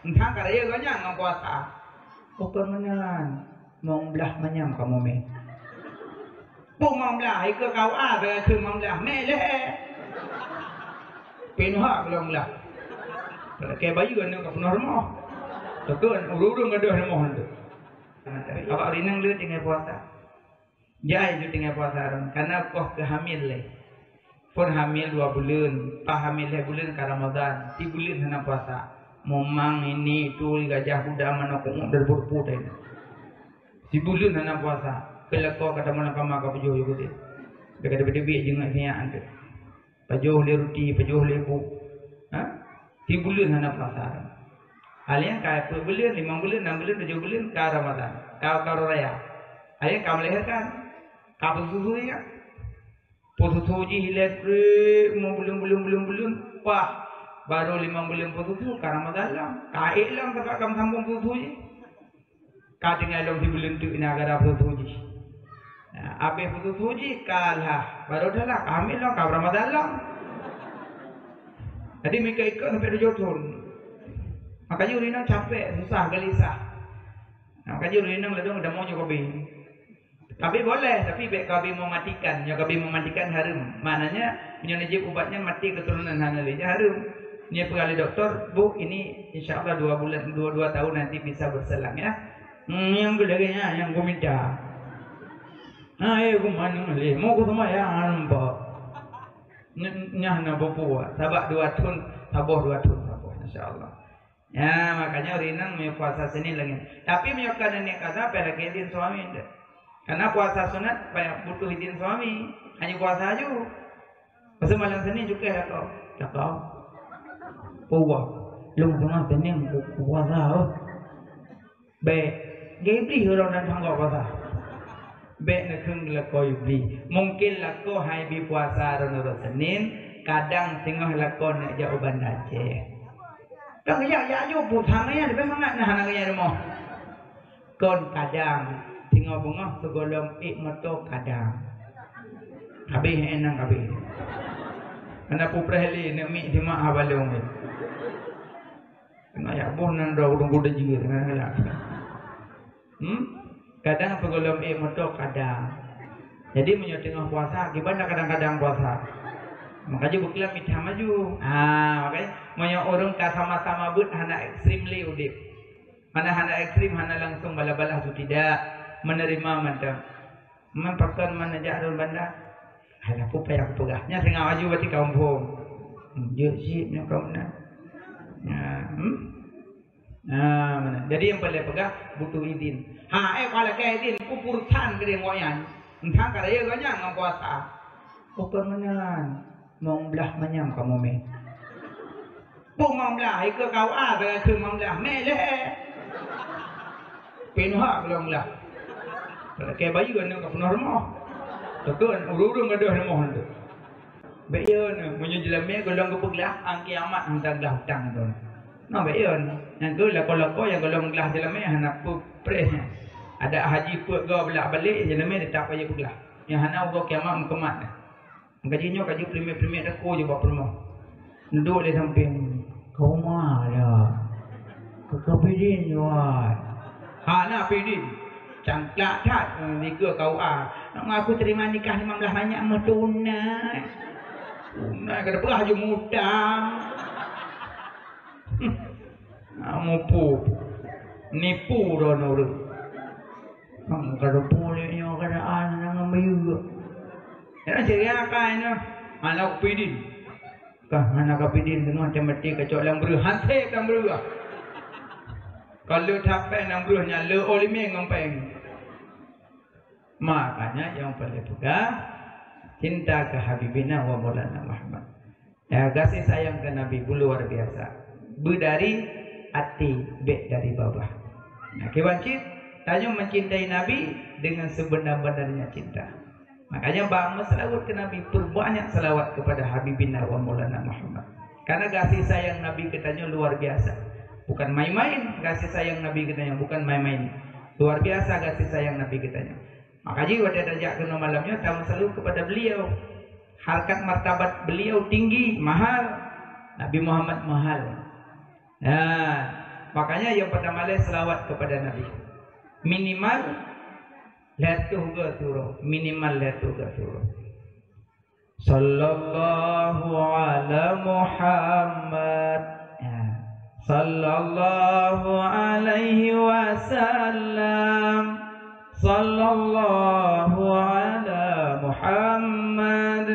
Entah karya ganya ngam puasa. Bukan menan. Mong belah menyam kamu me. Bu mong belah ke kau ada ke mong belah mele. Pinha belum belah. Kayak bayi kan nak normal. Takkan urung ada normal tu. Awak rinang lu tinggal puasa. Jai lu tinggal puasa karena kau kehamil le. Pun hamil 2 bulan, pak hamil 2 bulan ke Ramadan, 3 bulan hendak puasa. Memang ini itu gajah kuda mana kau berburu ini. 3 bulan hendak puasa. Kalau kau kata mana kamu kau pejuh juga deh. Dekat dekat jengat niat anda. Pejuh le roti, pejuh le bu. 3 bulan hendak puasa. Alian kaya 10 bulan, 5 bulan, 6 bulan, 7 bulan ke Ramadan. Kau raya. Alian kau melahirkan. Kau susu ya. Pususu ji hilang belum pak baru 5 bulan pususu karena madalam kain lang kakak kamu sambung pususu ji kau tinggal dalam 3 bulan tu negara pususu ji abe pususu ji kalah baru dah lah kami lang kau madalam jadi mereka ikut sampai 7 tahun makanya urinang capek susah gelisah makanya urinang ledong udah mau juga bin. Kabi boleh, tapi kabi mematikan. Ya kabi mematikan harum. Maknanya menyunjib ubatnya mati keturunan hanalinya harum. Ini pegawai doktor, bu ini insya Allah 2 bulan, 2 tahun nanti bisa berselang ya. Yang gedenya yang ku minta. Aku mana leh, mau ku semua ya ambo. Nyah na bopua, sabak 2 tahun, saboh 2 tahun saboh insya Allah. Ya makanya rinang puasa sini lagi. Tapi menyokkan ini kata pada kedin suami anda. Karena puasa sunat banyak butuh izin suami, hanya puasa aja. Pasal malam Senin juga ya kau. Puah, lu tengah Senin puasa. Gebli orang dan tangga puasa. Nak kenglah kau gebli. Mungkin lah kau hai bi puasa orang Senin, kadang tengah lah kau nak jauh bandar Aceh. Kau ya putangnya, tapi mana nak naknya demo. Kau kadang tinggal bunga segolong motor kadang habis enang habis anak puprahli nak mi di mak abalong ni tengah ya boh nang dah urung kuda juga tengah lah kadang segolong motor kadang jadi menyok tengah puasa gimana kadang-kadang puasa makanya bukilah mitah maju makanya menyok orang sama-sama but anak ekstrim li udip mana anak ekstrim mana langsung bala-bala tu tidak menerima macam mempakan mana jalan bandar aku payah aku pegahnya tengah maju berarti kampung sipnya kamu nak mana jadi yang paling pegah butuh izin kalau ke izin kupurusan ke dia ngoyan entah karya ganya ngam puasa bukan menan mong belah menyam kamu me bu mong belah ke kau ada ke mong belah mele pinha belum belah kayak bayi kan nak normal. Takkan urung ada normal tu. Bayan menyejelamnya golong kepeglah ang kiamat hantar gelah hutang tu. Nah bayan yang tu lah kalau yang golong gelah jelamnya anak pres. Ada haji put go belak balik jelamnya dia tak payah peglah. Yang hana go kiamat mengkemat. Gajinya kaji premier aku je buat rumah. Duduk di samping kau malah. Kau pidin jual. Nak pidin. Cangklak tak ni ke kau nak aku terima nikah 15 banyak tunai kada perah je mutang mupu nipu dah orang kada bolehnya keadaan nang mayu ya ceria kan anak pidin kah anak pidin dengan macam-macam kacau lang berhantai kan berah kalau tapai nang beruhnya le olime ngempeng. Makanya yang paling pegang cinta ke Habibina wa Maulana Muhammad. Ya kasih sayang ke Nabi luar biasa. Dari hati, dari bawah. Nah, kewancit tanya mencintai Nabi dengan sebenar-benarnya cinta. Makanya bangsa selawat ke Nabi, perbanyak selawat kepada Habibina wa Maulana Muhammad. Karena kasih sayang Nabi katanya luar biasa. Bukan main-main kasih sayang Nabi katanya, bukan main-main. Luar biasa kasih sayang Nabi katanya. Makanya pada derajat ke malamnya tahu selalu kepada beliau. Harkat martabat beliau tinggi, mahal. Nabi Muhammad mahal. Nah, Makanya yang pertama adalah selawat kepada Nabi. Minimal latuh gaturo, minimal latuh gaturo. Sallallahu ala Muhammad, sallallahu alaihi wasallam, sallallahu ala Muhammad,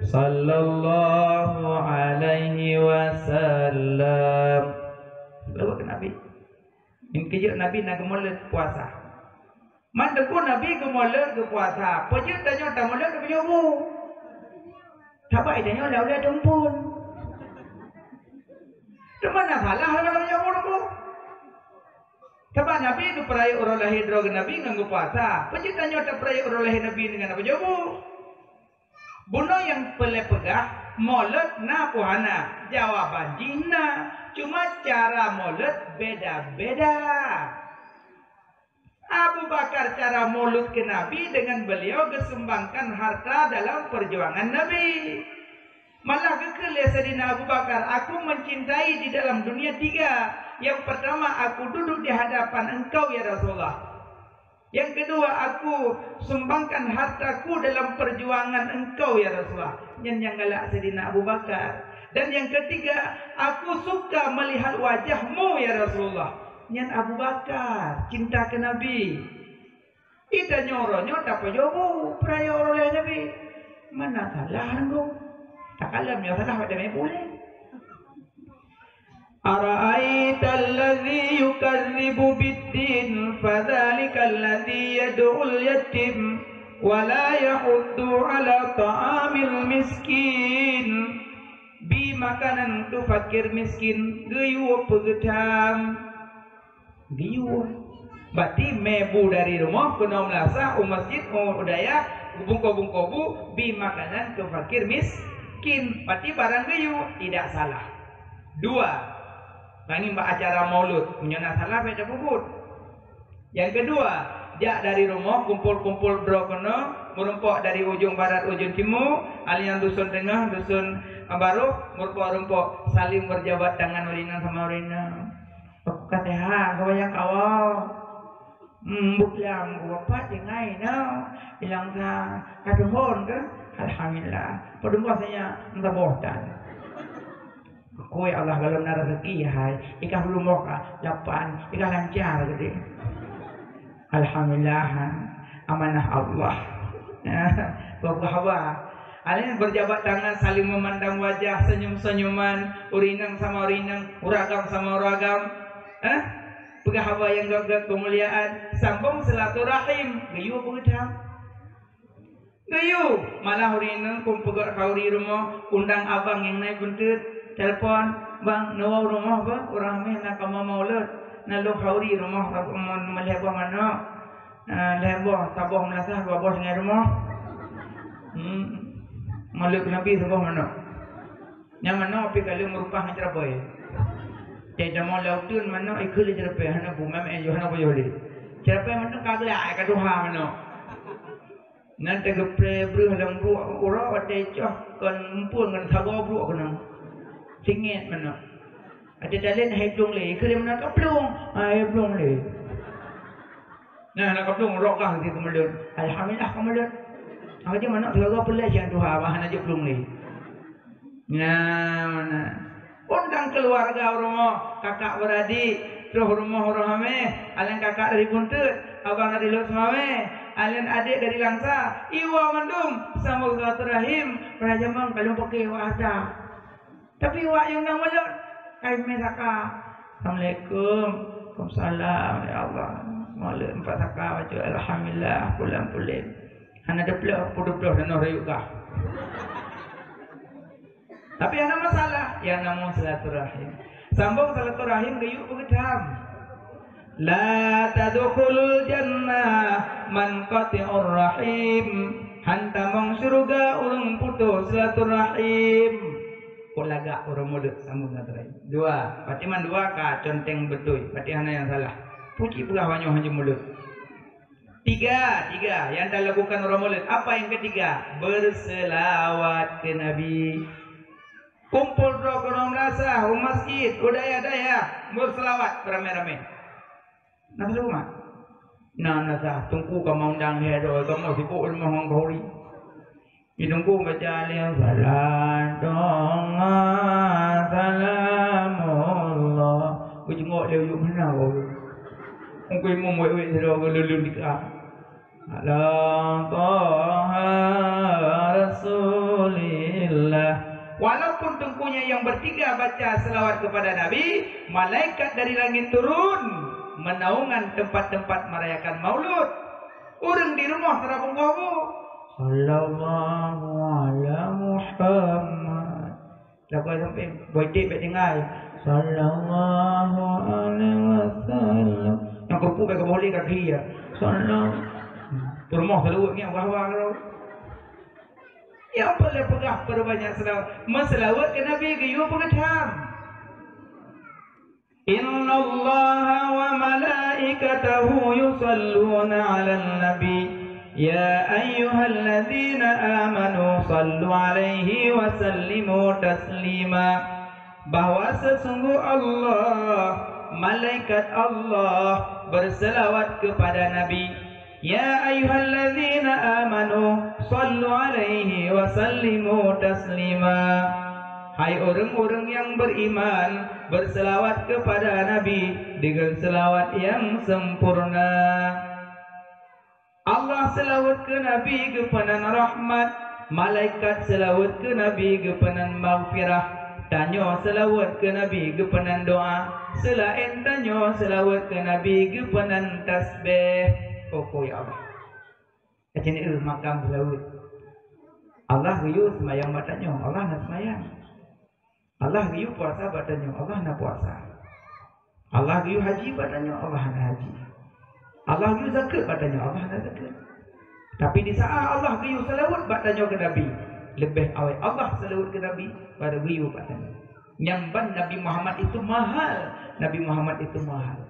sallallahu alaihi wasallam. Selawat ke Nabi. Min kerja Nabi nak gemolek puasa. Man deku Nabi gemolek ke puasa. Pejut tanya tak molek ke penyobu. Sabai tanya lah oleh tempun. Teman nak salah kalau penyobu tu. Sebab Nabi itu peraya orang lahir droga Nabi nganggo puasa. Pejut tanya tak peraya orang lahir Nabi dengan apa penyobu. Buno yang pelepegah molek na puhana. Jawaban jina. Cuma cara mulut beda-beda. Abu Bakar cara mulut ke Nabi dengan beliau kesumbangkan harta dalam perjuangan Nabi. Malah kekelih Sayyidina Abu Bakar, aku mencintai di dalam dunia 3. Yang pertama, aku duduk di hadapan engkau ya Rasulullah. Yang kedua, aku sumbangkan hartaku dalam perjuangan engkau ya Rasulullah. Yang galak Sayyidina Abu Bakar. Dan yang ketiga, aku suka melihat wajahmu ya Rasulullah. Nyan Abu Bakar, cinta ke Nabi. Ita nyoronyo tak pajobu, peraya oleh Nabi. Mana salah engkau? Tak kalam ya salah pada me boleh. Ara'aita alladhi yukadzibu bid-din, fadzalika alladhi yad'ul yatim wa la yahuddu ala ta'amil miskin. Bi makanan tu fakir miskin geyu pegedam geyu berarti mebu dari rumah kena melasa masjid udaya bungko-bungko bi makanan tu fakir miskin berarti barang geyu tidak salah. 2 bagi mbak acara maulud punya salah baca bubut. Yang kedua, jak dari rumah kumpul-kumpul bro kena merumpok dari ujung barat ujung timur alian dusun tengah dusun baru merumpok saling berjabat tangan urina sama urina. Kata ha kau yang awal buklam bapak jengai no bilang ka kaduhon ke alhamdulillah padumba saya entah bohtan kue Allah kalau nak rezeki hai ikah belum moka lapan ikah lancar gede alhamdulillah amanah Allah. Bapak hawa Alin berjabat tangan saling memandang wajah senyum-senyuman urinang sama urinang uragam sama uragam pegahawa yang gagah kemuliaan sambung silaturahim gayu pegedam gayu malah urinang kumpul kauri rumah undang abang yang naik buntut telepon bang nawa rumah ba orang meh nak kama maulud nalu kauri rumah melebah mana lebah tabah melasah dua bos dengan rumah Malik Nabi sebuah mana? Yang mana api kalau merupakan cerapai. Jadi mau lautun mana ikut cerapai. Hana bumam Yohana boleh. Cerapai mana kagak kaduha mana? Nanti kepre bru halang bru orang ada cah kan mumpun kan sabar bru kena. Singit mana? Ada talent hidung le. Ikut mana kaplung? Hidung le. Nah nak kaplung rokah di kemudian. Alhamdulillah kemudian. Apa dia mana terlalu pelas yang Tuhan bahan aja belum ni. Nah mana? Undang keluarga rumah kakak beradik, terus rumah orang ame, alien kakak dari buntut, abang dari luar semame, alien adik dari langsa, iwa mandum, sambung silaturahim, perajamang kalau pakai wahda. Tapi wah yang nak mulut, kami mesaka. Assalamualaikum, Waalaikumsalam, ya Allah. Mulut 4 saka baca alhamdulillah pulang. Hana deplok, puduplok dan orang juga. Tapi yang nama masalah, yang nama silaturahim. Sambung silaturahim gayu pegedam. La tadkhulul jannah man qati'ur rahim. Hantamong surga urang putus silaturahim. Kolaga orang mulut sambung silaturahim. 2, berarti man 2 ka conteng betul. Berarti hana yang salah. Puji pula hanya mulut. 3 yang tak lakukan orang mulut. Apa yang ketiga? Berselawat ke Nabi. Kumpul doa ke madrasah, masjid, udaya-daya, berselawat beramai-ramai. Nak rumah. Nah, tunggu kamu undang dia doa, kamu sibuk rumah orang Gauri. Ditunggu baca liang salam doa salamullah. Kau jenguk dia yuk mana kau? Kau imam wei sedar kau lulu nikah. Allah Taha Rasulillah. Walaupun tungkunya yang bertiga baca selawat kepada Nabi, malaikat dari langit turun menaungan tempat-tempat merayakan maulud. Orang di rumah terapung kamu sallallahu ala Muhammad. Lepas sampai boytik baik dengar sallallahu alaihi wasallam. Yang kerupuk baik boleh kaki ya. Sallallahu. Di rumah selawat ni wah-wah kau. Ya boleh pegah perbanyak selawat. Meselawat ke Nabi ke you pengecam. Inna Allah wa malaikatahu yusalluna 'alan nabi. Ya ayyuhalladzina amanu sallu 'alaihi wa sallimu taslima. Bahwa sesungguh Allah, malaikat Allah berselawat kepada Nabi. Ya ayyuhalladzina amanu sallu alaihi wa sallimu taslima. Hai orang-orang yang beriman, berselawat kepada Nabi dengan selawat yang sempurna. Allah selawat ke Nabi kepenan rahmat, malaikat selawat ke Nabi kepenan maghfirah. Tanya selawat ke Nabi kepenan doa, selain tanya selawat ke Nabi kepenan tasbih. Oh ya Allah. Macam ni makam selawat. Allah riu semayang batanya, Allah nak semayang. Allah riu puasa batanya, Allah nak puasa. Allah riu haji batanya, Allah nak haji. Allah riu zakat batanya, Allah nak zakat. Tapi di saat Allah riu selawat batanya ke Nabi, lebih awal Allah selawat ke Nabi pada riu batanya. Yang ban Nabi Muhammad itu mahal, Nabi Muhammad itu mahal.